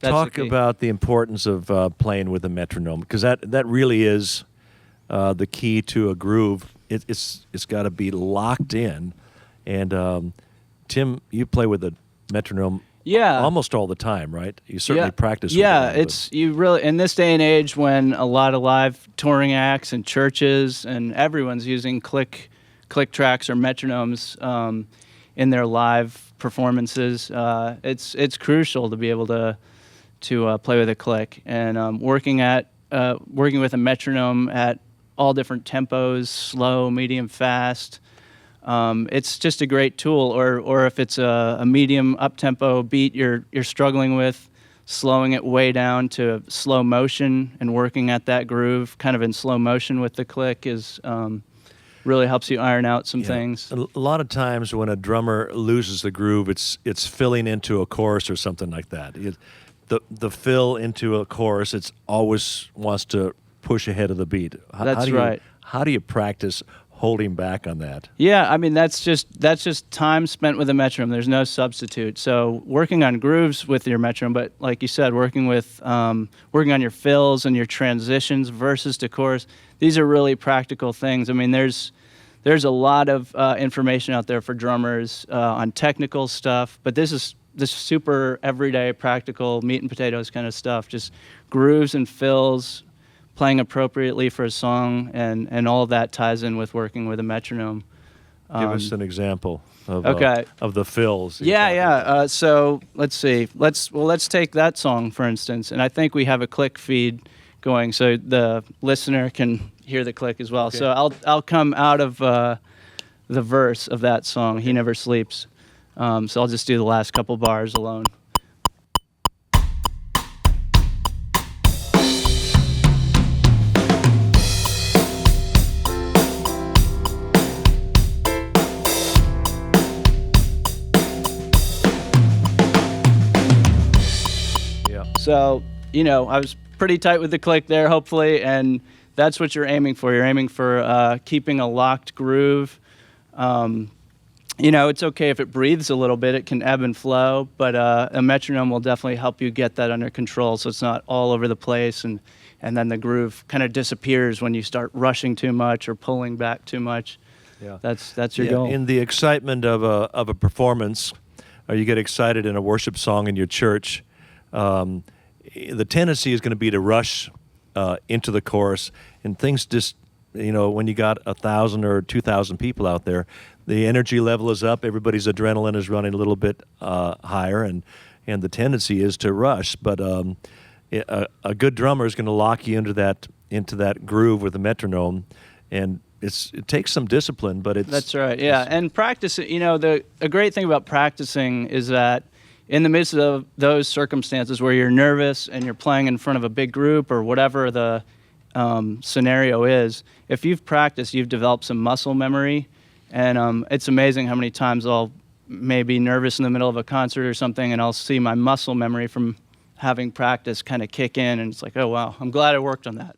Talk about the importance of playing with a metronome, because that really is the key to a groove. It's got to be locked in. And Tim, you play with a metronome almost all the time, right? You certainly practice with it. You really, in this day and age when a lot of live touring acts and churches and everyone's using click tracks or metronomes in their live performances, it's crucial to be able to play with a click. And working with a metronome at all different tempos, slow, medium, fast. It's just a great tool. Or if it's a medium up-tempo beat you're struggling with, slowing it way down to slow motion and working at that groove kind of in slow motion with the click is really helps you iron out some things. A lot of times when a drummer loses the groove, it's filling into a chorus or something like that. The fill into a chorus, it's always wants to push ahead of the beat. That's right. How do you practice holding back on that? Yeah, I mean that's just time spent with a metronome. There's no substitute. So working on grooves with your metronome, but like you said, working on your fills and your transitions, verses to chorus. These are really practical things. I mean, there's a lot of information out there for drummers on technical stuff, but this is super everyday, practical, meat and potatoes kind of stuff. Just grooves and fills, playing appropriately for a song, and all of that ties in with working with a metronome. Give us an example of the fills. So let's see. Let's take that song for instance, and I think we have a click feed going, so the listener can hear the click as well. Okay. So I'll come out of the verse of that song. He Never Sleeps. So I'll just do the last couple bars alone. So, I was pretty tight with the click there, hopefully, and that's what you're aiming for. You're aiming for keeping a locked groove. It's okay if it breathes a little bit. It can ebb and flow, but a metronome will definitely help you get that under control so it's not all over the place, and then the groove kind of disappears when you start rushing too much or pulling back too much. Yeah. That's your goal. In the excitement of a performance, or you get excited in a worship song in your church, the tendency is going to be to rush into the chorus, and things just, when you got 1,000 or 2,000 people out there, the energy level is up, everybody's adrenaline is running a little bit higher, and the tendency is to rush. But a good drummer is going to lock you into that groove with the metronome, and it takes some discipline, but that's right. Yeah, and practice. A great thing about practicing is that in the midst of those circumstances where you're nervous and you're playing in front of a big group or whatever the scenario is, if you've practiced, you've developed some muscle memory, and it's amazing how many times I'll maybe nervous in the middle of a concert or something, and I'll see my muscle memory from having practice kind of kick in, and it's like, oh wow, I'm glad I worked on that.